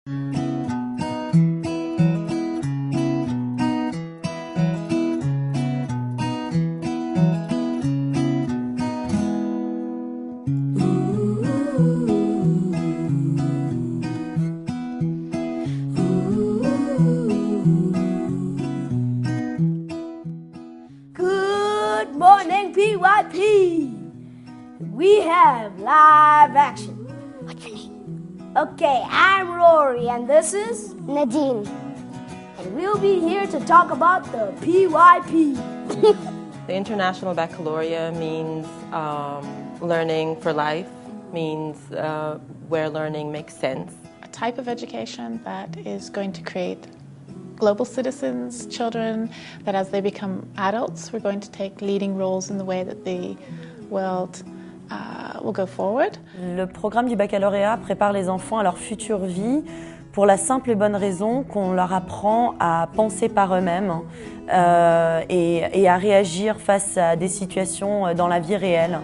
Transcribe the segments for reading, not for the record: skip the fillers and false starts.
Good morning, PYP! We have live action. What's your name? Okay, I'm Rory and this is Nadine. and we'll be here to talk about the PYP. The International Baccalaureate means learning for life, means where learning makes sense. A type of education that is going to create global citizens, children, that as they become adults, we're going to take leading roles in the way that the world will go forward. Le programme du baccalauréat prépare les enfants à leur future vie pour la simple et bonne raison qu'on leur apprend à penser par eux-mêmes et à réagir face à des situations dans la vie réelle.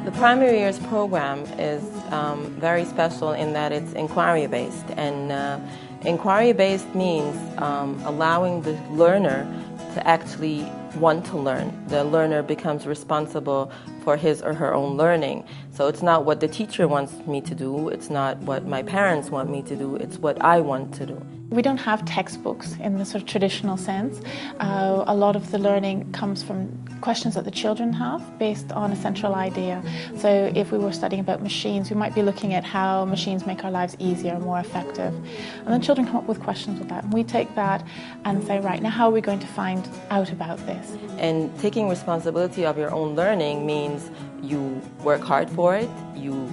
The primary years program is very special in that it's inquiry-based, and inquiry-based means allowing the learner to actually want to learn. The learner becomes responsible for his or her own learning. So it's not what the teacher wants me to do, it's not what my parents want me to do, it's what I want to do. We don't have textbooks in the sort of traditional sense. A lot of the learning comes from questions that the children have based on a central idea. So if we were studying about machines, we might be looking at how machines make our lives easier and more effective. And then children come up with questions with that. And we take that and say, right, now how are we going to find out about this? And taking responsibility of your own learning means you work hard for it, you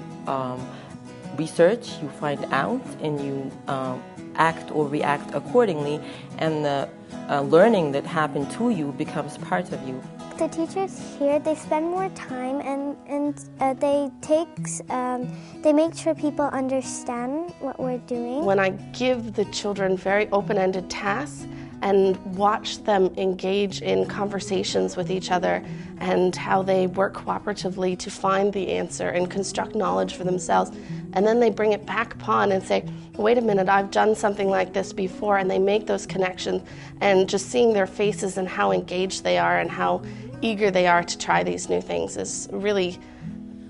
research, you find out, and you act or react accordingly, and the learning that happened to you becomes part of you. The teachers here, they spend more time and they make sure people understand what we're doing. When I give the children very open-ended tasks and watch them engage in conversations with each other and how they work cooperatively to find the answer and construct knowledge for themselves, and then they bring it back upon and say, wait a minute, I've done something like this before, and they make those connections, and just seeing their faces and how engaged they are and how eager they are to try these new things is really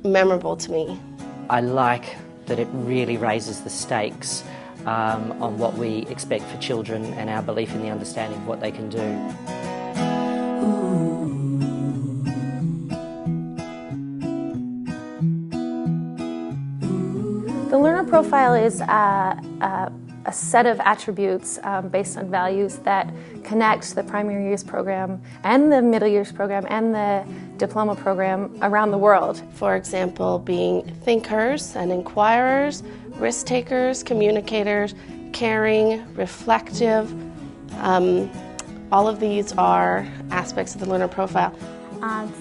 memorable to me. I like that it really raises the stakes on what we expect for children and our belief in the understanding of what they can do. The learner profile is a set of attributes based on values that connect the primary years program and the middle years program and the diploma program around the world. For example, being thinkers and inquirers, risk takers, communicators, caring, reflective. All of these are aspects of the learner profile.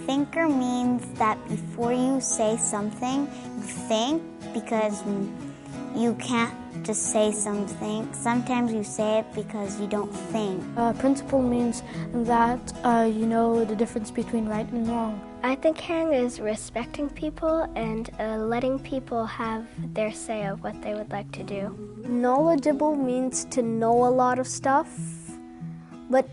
Thinker means that before you say something, you think, because you can't just say something. Sometimes you say it because you don't think. Principle means that you know the difference between right and wrong. I think caring is respecting people and letting people have their say of what they would like to do. Knowledgeable means to know a lot of stuff, but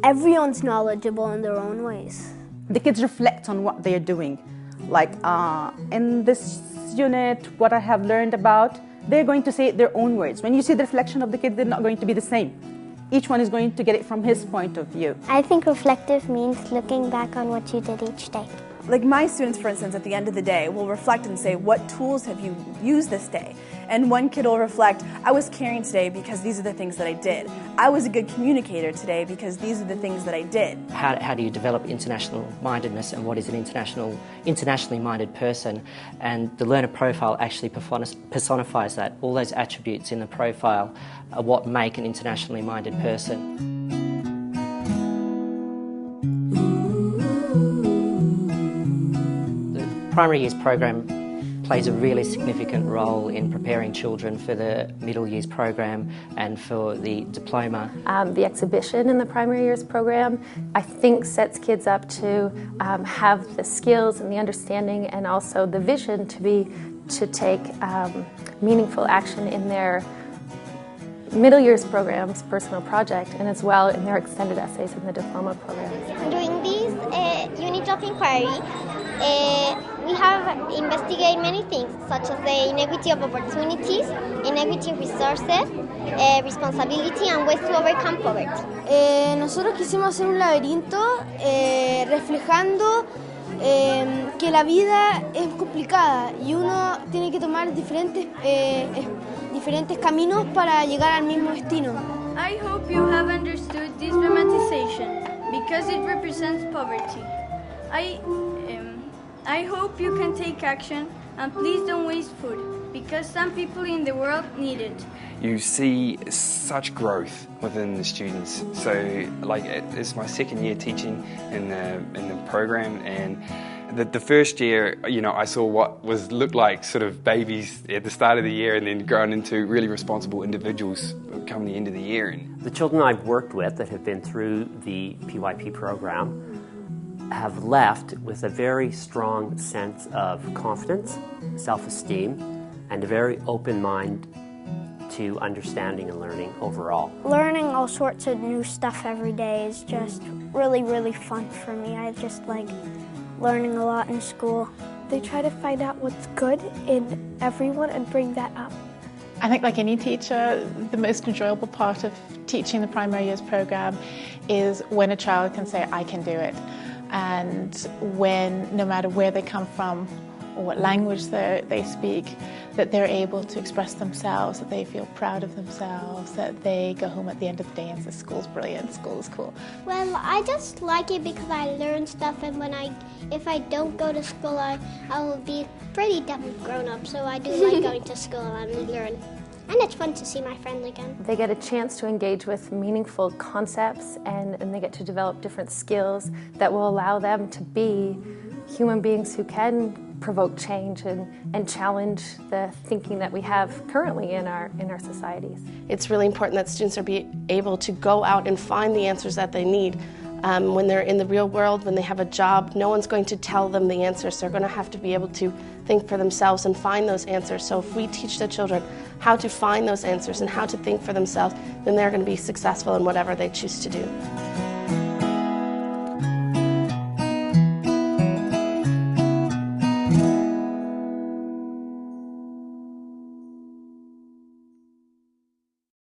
everyone's knowledgeable in their own ways. The kids reflect on what they're doing. Like in this unit, what I have learned about, they're going to say it their own words. When you see the reflection of the kid, they're not going to be the same. Each one is going to get it from his point of view. I think reflective means looking back on what you did each day. Like my students, for instance, at the end of the day will reflect and say, what tools have you used this day? And one kid will reflect, I was caring today because these are the things that I did. I was a good communicator today because these are the things that I did. How do you develop international mindedness, and what is an internationally minded person? And the learner profile actually personifies that. All those attributes in the profile are what make an internationally minded person. Primary years program plays a really significant role in preparing children for the middle years program and for the diploma. The exhibition in the primary years program, I think, sets kids up to have the skills and the understanding and also the vision to take meaningful action in their middle years program's personal project and as well in their extended essays in the diploma program. During this unit of inquiry, we have investigated many things, such as the inequity of opportunities, inequity of resources, responsibility, and ways to overcome poverty. Nosotros quisimos hacer un laberinto reflejando que la vida es complicada y uno tiene que tomar diferentes caminos para llegar al mismo destino. I hope you have understood this dramatization because it represents poverty. I hope you can take action and please don't waste food because some people in the world need it. You see such growth within the students. So, it's my second year teaching in the program, and the first year, I saw what looked like sort of babies at the start of the year, and then grown into really responsible individuals come the end of the year. The children I've worked with that have been through the PYP program have left with a very strong sense of confidence, self-esteem, and a very open mind to understanding and learning overall. Learning all sorts of new stuff every day is just really, really fun for me. I just like learning a lot in school. They try to find out what's good in everyone and bring that up. I think, like any teacher, the most enjoyable part of teaching the primary years program is when a child can say, I can do it. And when, no matter where they come from or what language they speak, that they're able to express themselves, that they feel proud of themselves, that they go home at the end of the day and say, school's brilliant, school is cool. Well, I just like it because I learn stuff, and if I don't go to school, I will be pretty dumb grown up, so I do like going to school and learn. And it's fun to see my friends again. They get a chance to engage with meaningful concepts and they get to develop different skills that will allow them to be human beings who can provoke change and challenge the thinking that we have currently in our societies. It's really important that students are able to go out and find the answers that they need. When they're in the real world, when they have a job, no one's going to tell them the answers. They're going to have to be able to think for themselves and find those answers. So if we teach the children how to find those answers and how to think for themselves, then they're going to be successful in whatever they choose to do.